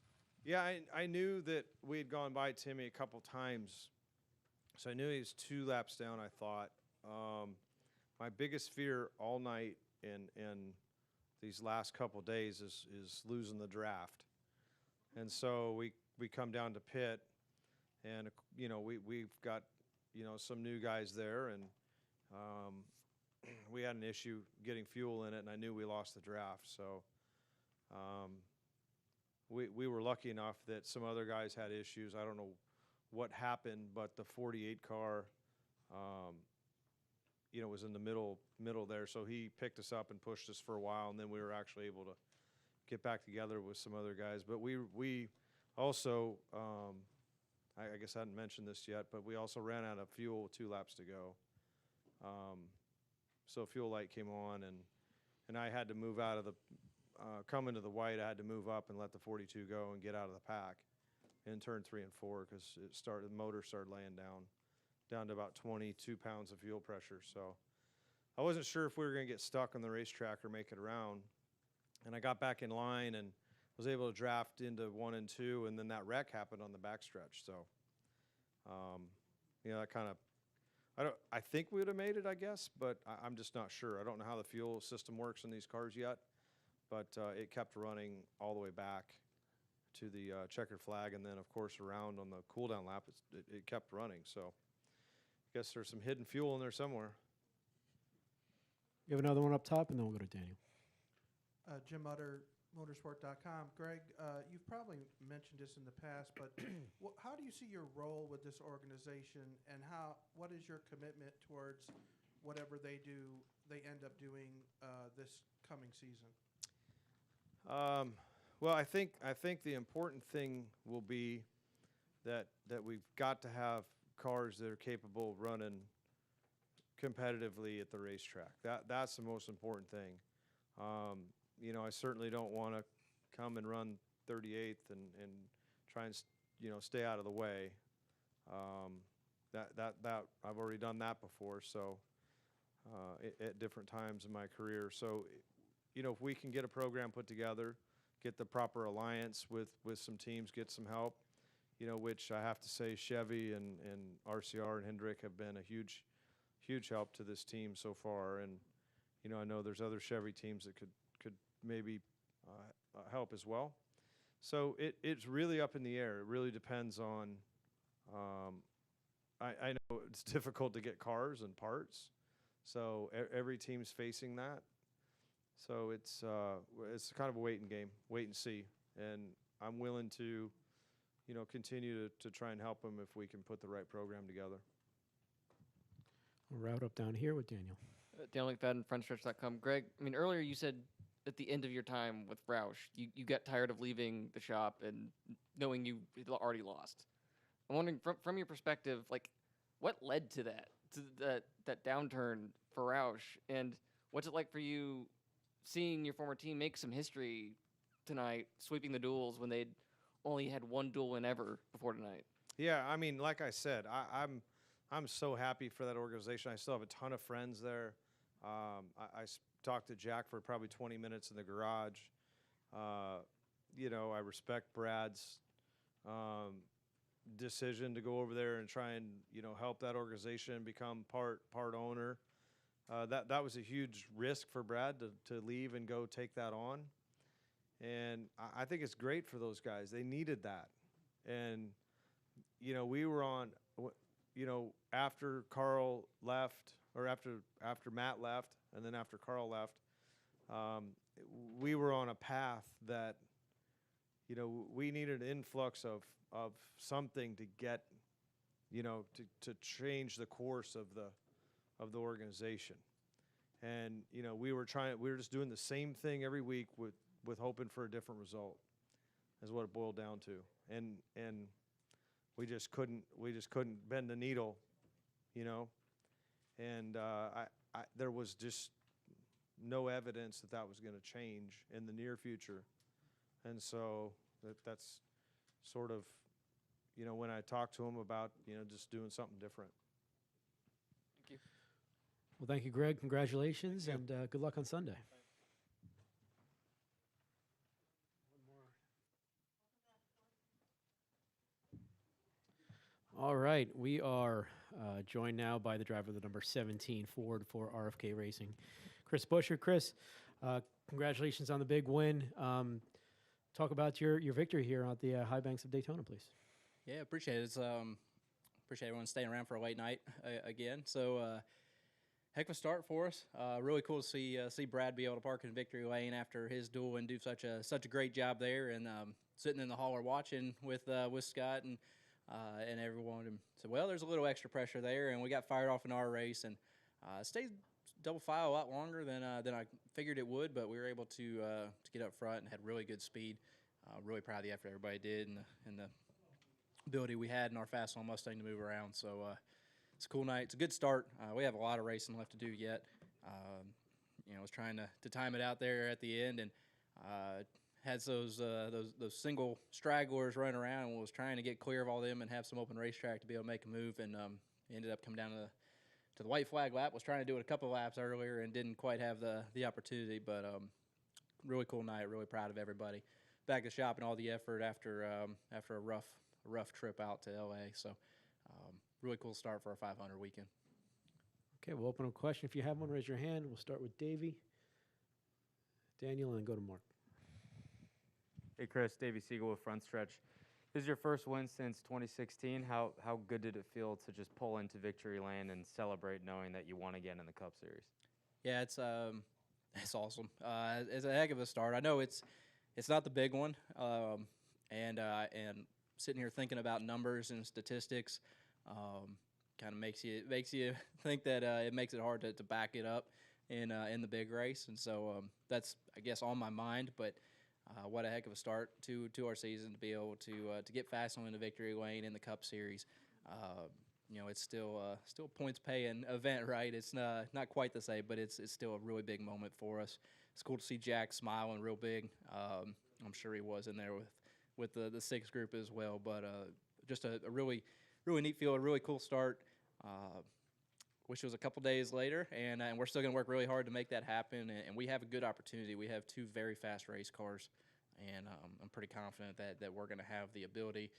[SPEAKER 17] Yeah, I knew that we had gone by Timmy a couple times, so I knew he was 2 laps down, I thought. My biggest fear all night and these last couple days is losing the draft. And so we come down to pit, and we've got some new guys there, and we had an issue getting fuel in it, and I knew we lost the draft. So we were lucky enough that some other guys had issues. I don't know what happened, but the 48 car was in the middle there, so he picked us up and pushed us for a while, and then we were actually able to get back together with some other guys. But we also, I guess I hadn't mentioned this yet, but we also ran out of fuel with 2 laps to go. So fuel light came on, and I had to move out of the, come into the white. I had to move up and let the 42 go and get out of the pack in turn 3 and 4, because the motor started laying down to about 22 pounds of fuel pressure. So I wasn't sure if we were going to get stuck on the racetrack or make it around. And I got back in line and was able to draft into 1 and 2, and then that wreck happened on the backstretch. So, that kind of, I think we would have made it, I guess, but I'm just not sure. I don't know how the fuel system works in these cars yet, but it kept running all the way back to the checkered flag, and then of course around on the cool down lap, it kept running. So I guess there's some hidden fuel in there somewhere.
[SPEAKER 1] You have another one up top, and then we'll go to Daniel.
[SPEAKER 22] Jim Utter, motorsport.com. Greg, you've probably mentioned this in the past, but how do you see your role with this organization, and what is your commitment towards whatever they end up doing this coming season?
[SPEAKER 17] Well, I think the important thing will be that we've got to have cars that are capable of running competitively at the racetrack. That's the most important thing. I certainly don't want to come and run 38th and try and stay out of the way. That I've already done that before. So at different times in my career. So if we can get a program put together, get the proper alliance with some teams, get some help, which I have to say Chevy and RCR and Hendrick have been a huge help to this team so far. And I know there's other Chevy teams that could maybe help as well. So it's really up in the air. It really depends on. I know it's difficult to get cars and parts, so every team's facing that. So it's kind of a waiting game, wait and see. And I'm willing to, continue to try and help them if we can put the right program together.
[SPEAKER 1] We'll route up down here with Daniel.
[SPEAKER 2] Daniel McFadden, frontstretch.com. Greg, I mean, earlier you said at the end of your time with Roush, you got tired of leaving the shop and knowing you had already lost. I'm wondering, from your perspective, like, what led to that downturn for Roush, and what's it like for you seeing your former team make some history tonight, sweeping the duels when they'd only had one duel win ever before tonight?
[SPEAKER 17] Yeah, I mean, like I said, I'm so happy for that organization. I still have a ton of friends there. I talked to Jack for probably 20 minutes in the garage. I respect Brad's decision to go over there and try and help that organization become part owner. That was a huge risk for Brad to leave and go take that on. And I think it's great for those guys. They needed that. And, we were on, after Carl left, or after Matt left, and then after Carl left, we were on a path that, we needed an influx of something to get, to change the course of the organization. And, we were just doing the same thing every week with hoping for a different result, is what it boiled down to. And we just couldn't bend the needle, and there was just no evidence that was going to change in the near future. And so that's sort of, when I talked to him about, just doing something different.
[SPEAKER 2] Thank you.
[SPEAKER 1] Well, thank you, Greg. Congratulations, and good luck on Sunday. All right, we are joined now by the driver of the number 17 Ford for RFK Racing, Chris Buescher. Chris, congratulations on the big win. Talk about your victory here at the High Banks of Daytona, please.
[SPEAKER 8] Yeah, appreciate it. Appreciate everyone staying around for a late night again. So, heck of a start for us. Really cool to see Brad be able to park in victory lane after his duel and do such a great job there. And sitting in the hauler watching with Scott and everyone, and said, well, there's a little extra pressure there, and we got fired off in our race and stayed double file a lot longer than I figured it would, but we were able to get up front and had really good speed. Really proud of the effort everybody did and the ability we had in our fast on Mustang to move around. So it's a cool night. It's a good start. We have a lot of racing left to do yet. I was trying to time it out there at the end, and had those single stragglers running around, and was trying to get clear of all them and have some open racetrack to be able to make a move, and ended up coming down to the white flag lap. Was trying to do it a couple of laps earlier and didn't quite have the opportunity, but really cool night. Really proud of everybody. Back to the shop and all the effort after a rough trip out to LA. So really cool start for a 500 weekend.
[SPEAKER 1] Okay, we'll open up a question. If you have one, raise your hand. We'll start with Davey, Daniel, and then go to Mark.
[SPEAKER 23] Hey, Chris, Davey Siegel with Front Stretch. This is your first win since 2016. How good did it feel to just pull into victory lane and celebrate knowing that you won again in the Cup Series?
[SPEAKER 8] Yeah, it's awesome. It's a heck of a start. I know it's not the big one, and sitting here thinking about numbers and statistics kind of makes you think that it makes it hard to back it up in the big race, and so that's, I guess, on my mind. But what a heck of a start to our season to be able to get fast on in the victory lane in the Cup Series. It's still a points paying event, right? It's not quite the same, but it's still a really big moment for us. It's cool to see Jack smiling real big. I'm sure he was in there with the sixth group as well. But just a really neat feel, a really cool start. Wish it was a couple days later, and we're still going to work really hard to make that happen. And we have a good opportunity. We have two very fast race cars, and I'm pretty confident that we're going to have the ability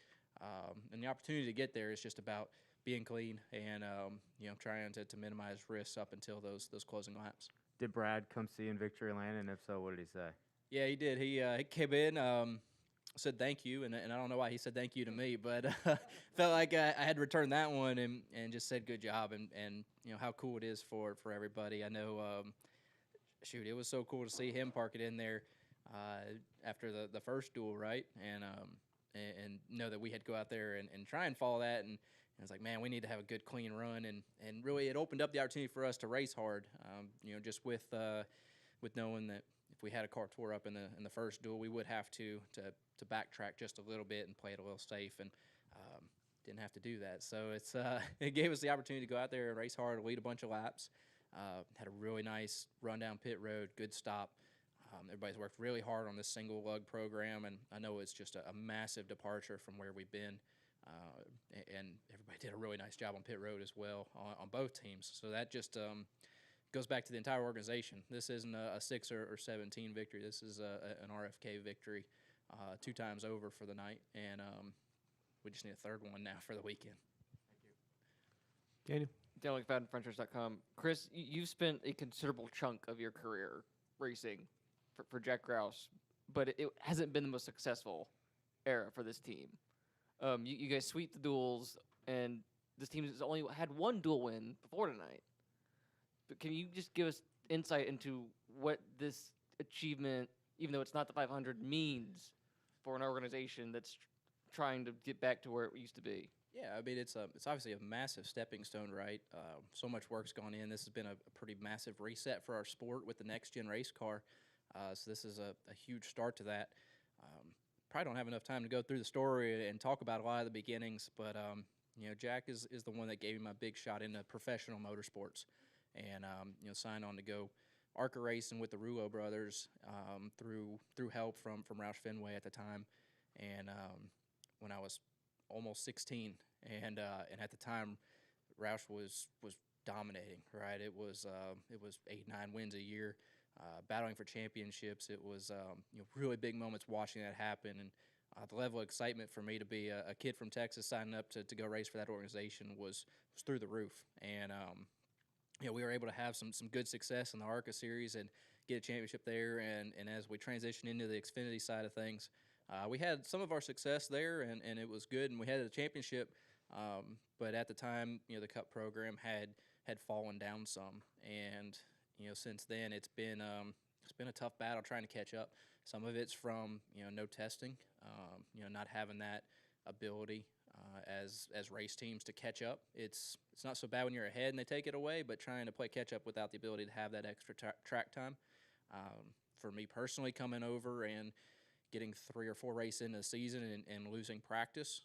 [SPEAKER 8] and the opportunity to get there. Is just about being clean and trying to minimize risks up until those closing laps.
[SPEAKER 23] Did Brad come see you in Victory Lane, and if so, what did he say?
[SPEAKER 8] Yeah, he did. He came in, said thank you, and I don't know why he said thank you to me, but felt like I had to return that one and just said good job and how cool it is for everybody. I know, shoot, it was so cool to see him park it in there after the first duel, right? And know that we had to go out there and try and follow that, and I was like, man, we need to have a good, clean run, and really it opened up the opportunity for us to race hard, just with knowing that if we had a car tore up in the first duel, we would have to backtrack just a little bit and play it a little safe, and didn't have to do that. So it gave us the opportunity to go out there and race hard, lead a bunch of laps. Had a really nice run down pit road, good stop. Everybody's worked really hard on this single lug program, and I know it's just a massive departure from where we've been. And everybody did a really nice job on pit road as well on both teams. So that just goes back to the entire organization. This isn't a 6 or 17 victory. This is an RFK victory 2 times over for the night, and we just need a third one now for the weekend.
[SPEAKER 1] Daniel?
[SPEAKER 2] Daniel McFadden, frontstretch.com. Chris, you've spent a considerable chunk of your career racing for Jack Roush, but it hasn't been the most successful era for this team. You guys sweep the duels, and this team has only had 1 duel win before tonight. But can you just give us insight into what this achievement, even though it's not the 500, means for an organization that's trying to get back to where it used to be?
[SPEAKER 8] Yeah, I mean, it's obviously a massive stepping stone, right? So much work's gone in. This has been a pretty massive reset for our sport with the next-gen race car. So this is a huge start to that. Probably don't have enough time to go through the story and talk about a lot of the beginnings, but Jack is the one that gave me my big shot into professional motorsports, and signed on to go ARCA racing with the Rouleau brothers through help from Roush Fenway at the time, and when I was almost 16, and at the time Roush was dominating, right? It was 8-9 wins a year. Battling for championships. It was really big moments watching that happen, and the level of excitement for me to be a kid from Texas signing up to go race for that organization was through the roof. And we were able to have some good success in the ARCA series and get a championship there. And as we transitioned into the Xfinity side of things, we had some of our success there, and it was good, and we had a championship. But at the time, the Cup program had fallen down some, and since then it's been a tough battle trying to catch up. Some of it's from no testing, not having that ability as race teams to catch up. It's not so bad when you're ahead and they take it away, but trying to play catch up without the ability to have that extra track time. For me personally, coming over and getting 3 or 4 races into the season and losing practice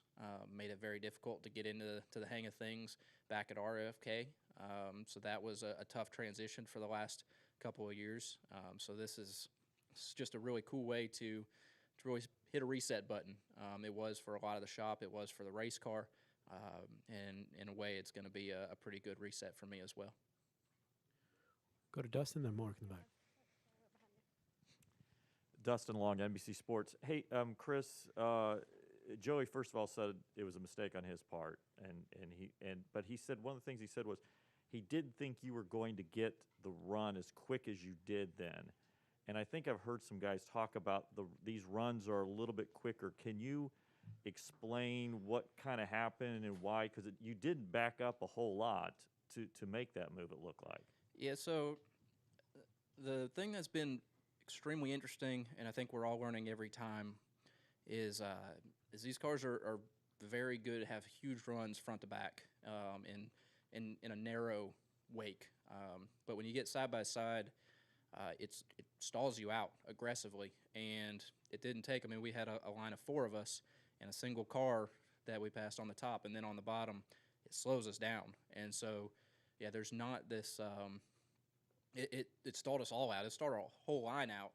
[SPEAKER 8] made it very difficult to get into the hang of things back at RFK. So that was a tough transition for the last couple of years. So this is just a really cool way to really hit a reset button. It was for a lot of the shop. It was for the race car. And in a way, it's going to be a pretty good reset for me as well.
[SPEAKER 1] Go to Dustin, then Mark in the back.
[SPEAKER 9] Dustin Long, NBC Sports. Hey, Chris, Joey first of all said it was a mistake on his part, but he said one of the things he said was he didn't think you were going to get the run as quick as you did then. And I think I've heard some guys talk about these runs are a little bit quicker. Can you explain what kind of happened and why? Because you didn't back up a whole lot to make that move, it looked like.
[SPEAKER 8] Yeah, so the thing that's been extremely interesting, and I think we're all learning every time, is these cars are very good, have huge runs front to back in a narrow wake. But when you get side by side, it stalls you out aggressively, and it didn't take. I mean, we had a line of 4 of us in a single car that we passed on the top, and then on the bottom, it slows us down. And so, yeah, there's not this. It stalled us all out. It stalled our whole line out.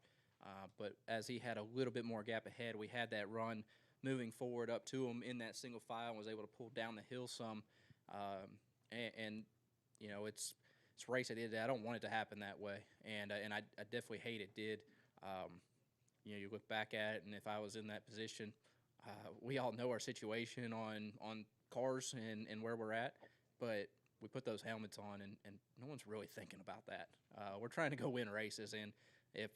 [SPEAKER 8] But as he had a little bit more gap ahead, we had that run moving forward up to him in that single file and was able to pull down the hill some. And it's a race at the end of the day. I don't want it to happen that way, and I definitely hate it did. You look back at it, and if I was in that position, we all know our situation on cars and where we're at. But we put those helmets on, and no one's really thinking about that. We're trying to go win races, and if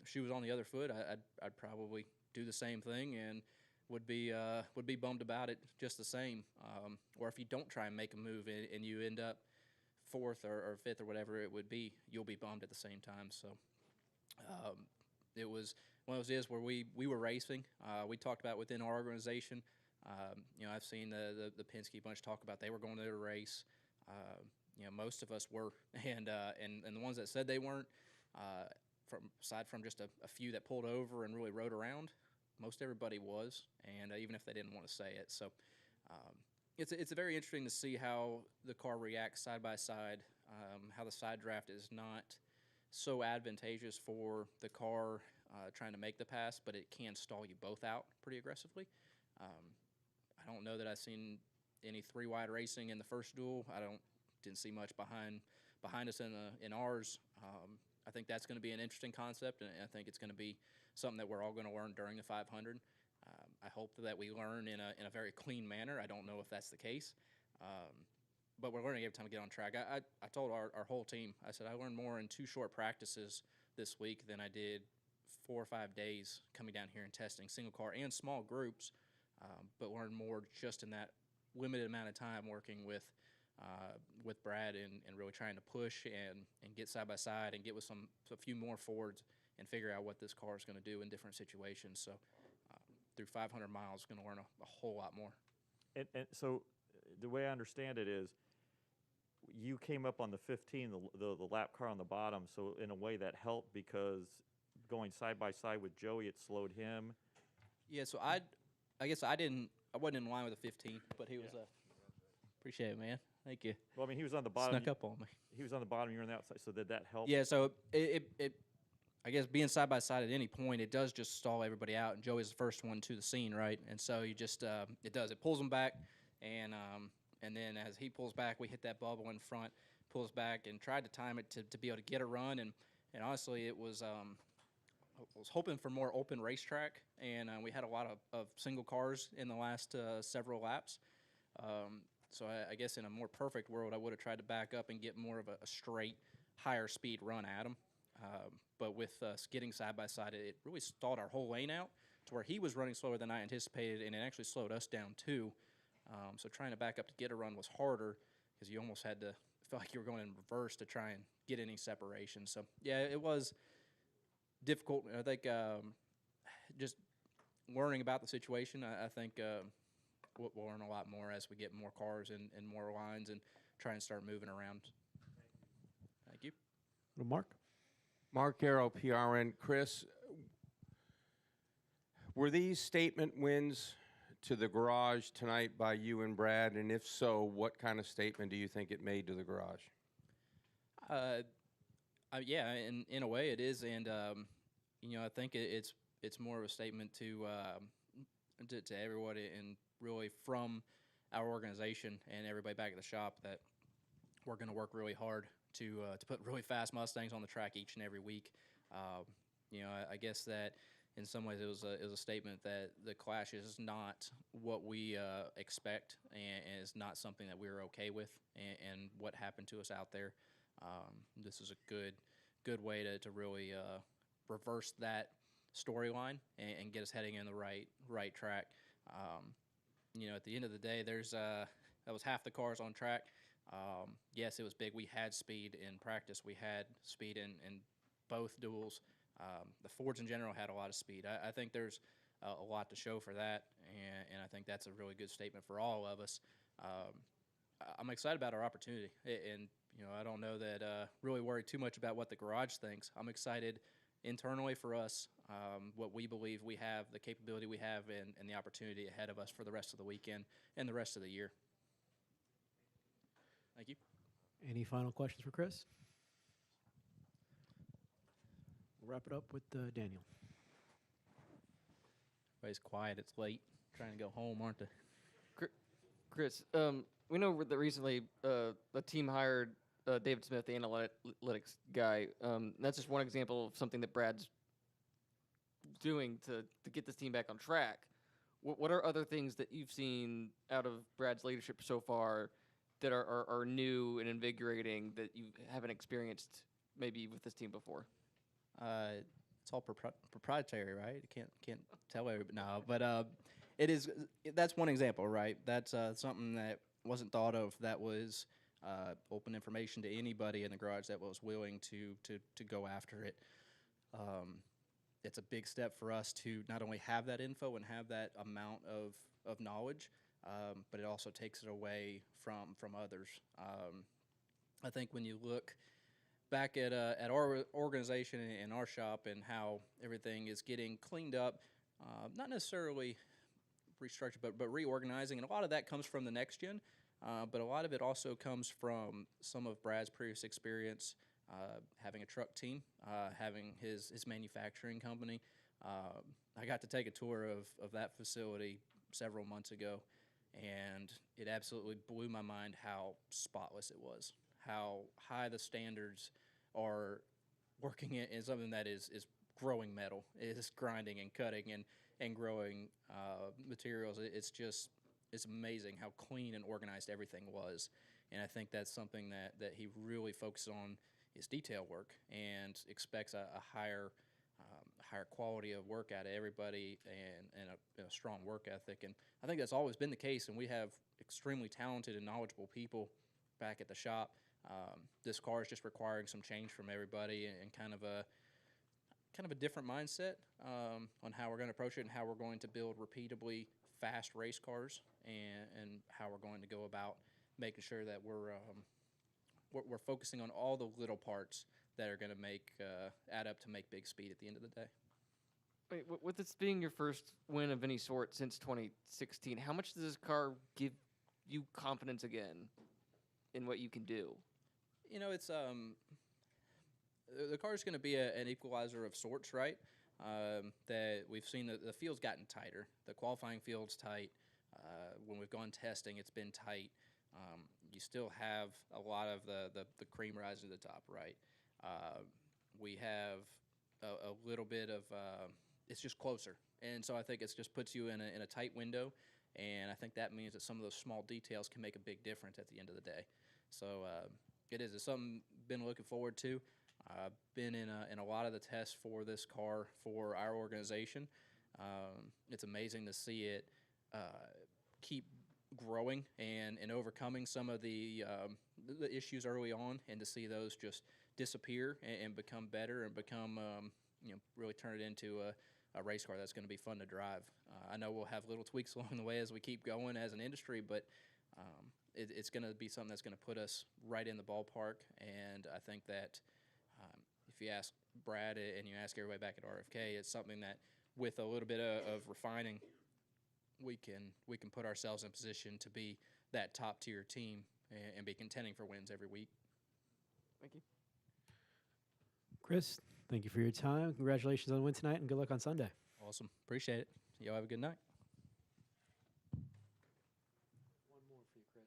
[SPEAKER 8] she was on the other foot, I'd probably do the same thing and would be bummed about it just the same. Or if you don't try and make a move and you end up fourth or fifth or whatever it would be, you'll be bummed at the same time. So it was one of those days where we were racing. We talked about within our organization. I've seen the Penske bunch talk about they were going to their race. Most of us were, and the ones that said they weren't, aside from just a few that pulled over and really rode around, most everybody was, and even if they didn't want to say it. So it's very interesting to see how the car reacts side by side, how the side draft is not so advantageous for the car trying to make the pass, but it can stall you both out pretty aggressively. I don't know that I've seen any three-wide racing in the first duel. Didn't see much behind us in ours. I think that's going to be an interesting concept, and I think it's going to be something that we're all going to learn during the 500. I hope that we learn in a very clean manner. I don't know if that's the case, but we're learning every time we get on track. I told our whole team, I said I learned more in 2 short practices this week than I did 4 or 5 days coming down here and testing single car and small groups, but learned more just in that limited amount of time working with Brad and really trying to push and get side by side and get with a few more Fords and figure out what this car is going to do in different situations. So through 500 miles, going to learn a whole lot more.
[SPEAKER 9] And so the way I understand it is you came up on the 15, the lap car on the bottom, so in a way that helped because going side by side with Joey, it slowed him.
[SPEAKER 8] Yeah, so I guess I wasn't in line with the 15, but he was appreciate it, man. Thank you.
[SPEAKER 9] Well, I mean, he was on the bottom.
[SPEAKER 8] Snuck up on me.
[SPEAKER 9] He was on the bottom. You were on the outside. So did that help?
[SPEAKER 8] Yeah. So it I guess being side by side at any point, it does just stall everybody out. And Joey's the first one to the scene, right? And so you just it pulls him back, and then as he pulls back, we hit that bubble in front, pulls back, and tried to time it to be able to get a run. And honestly, it was I was hoping for more open racetrack, and we had a lot of single cars in the last several laps. So I guess in a more perfect world, I would have tried to back up and get more of a straight, higher speed run at him. But with skidding side by side, it really stalled our whole lane out to where he was running slower than I anticipated, and it actually slowed us down too. So trying to back up to get a run was harder because you almost had to feel like you were going in reverse to try and get any separation. So yeah, it was difficult. I think just learning about the situation, I think we'll learn a lot more as we get more cars and more lines and try and start moving around. Thank you.
[SPEAKER 1] Mark?
[SPEAKER 14] Mark Arrow, PRN. Chris, were these statement wins to the garage tonight by you and Brad? And if so, what kind of statement do you think it made to the garage?
[SPEAKER 8] Yeah, in a way it is, and I think it's more of a statement to everybody, and really from our organization and everybody back at the shop that we're going to work really hard to put really fast Mustangs on the track each and every week. I guess that in some ways it was a statement that the Clash is not what we expect and is not something that we're okay with, and what happened to us out there. This is a good way to really reverse that storyline and get us heading in the right track. At the end of the day, that was half the cars on track. Yes, it was big. We had speed in practice. We had speed in both duels. The Fords in general had a lot of speed. I think there's a lot to show for that, and I think that's a really good statement for all of us. I'm excited about our opportunity, and I don't know that really worry too much about what the garage thinks. I'm excited internally for us, what we believe we have, the capability we have, and the opportunity ahead of us for the rest of the weekend and the rest of the year. Thank you.
[SPEAKER 1] Any final questions for Chris? We'll wrap it up with Daniel.
[SPEAKER 8] Everybody's quiet. It's late. Trying to go home, aren't they?
[SPEAKER 2] Chris, we know that recently a team hired David Smith, the analytics guy. That's just one example of something that Brad's doing to get this team back on track. What are other things that you've seen out of Brad's leadership so far that are new and invigorating that you haven't experienced maybe with this team before?
[SPEAKER 8] It's all proprietary, right? You can't tell everybody. No, but it is. That's one example, right? That's something that wasn't thought of. That was open information to anybody in the garage that was willing to go after it. It's a big step for us to not only have that info and have that amount of knowledge, but it also takes it away from others. I think when you look back at our organization and our shop and how everything is getting cleaned up, not necessarily restructured, but reorganizing, and a lot of that comes from the next gen, but a lot of it also comes from some of Brad's previous experience, having a truck team, having his manufacturing company. I got to take a tour of that facility several months ago, and it absolutely blew my mind how spotless it was, how high the standards are working in something that is growing metal, is grinding and cutting and growing materials. It's amazing how clean and organized everything was. And I think that's something that he really focuses on is detail work and expects a higher quality of work out of everybody and a strong work ethic. And I think that's always been the case, and we have extremely talented and knowledgeable people back at the shop. This car is just requiring some change from everybody and kind of a different mindset on how we're going to approach it and how we're going to build repeatably fast race cars and how we're going to go about making sure that we're focusing on all the little parts that are going to add up to make big speed at the end of the day.
[SPEAKER 2] Wait, with this being your first win of any sort since 2016, how much does this car give you confidence again in what you can do?
[SPEAKER 8] You know, it's the car is going to be an equalizer of sorts, right? That we've seen the field's gotten tighter. The qualifying field's tight. When we've gone testing, it's been tight. You still have a lot of the cream rising to the top, right? We have a little bit of it's just closer, and so I think it just puts you in a tight window, and I think that means that some of those small details can make a big difference at the end of the day. So it's something been looking forward to. I've been in a lot of the tests for this car for our organization. It's amazing to see it keep growing and overcoming some of the issues early on, and to see those just disappear and become better and become really turn it into a race car that's going to be fun to drive. I know we'll have little tweaks along the way as we keep going as an industry, but it's going to be something that's going to put us right in the ballpark. And I think that if you ask Brad and you ask everybody back at RFK, it's something that with a little bit of refining, we can put ourselves in position to be that top tier team and be contending for wins every week.
[SPEAKER 2] Thank you.
[SPEAKER 1] Chris, thank you for your time. Congratulations on the win tonight, and good luck on Sunday.
[SPEAKER 8] Awesome. Appreciate it. Y'all have a good night.
[SPEAKER 2] One more for you, Chris.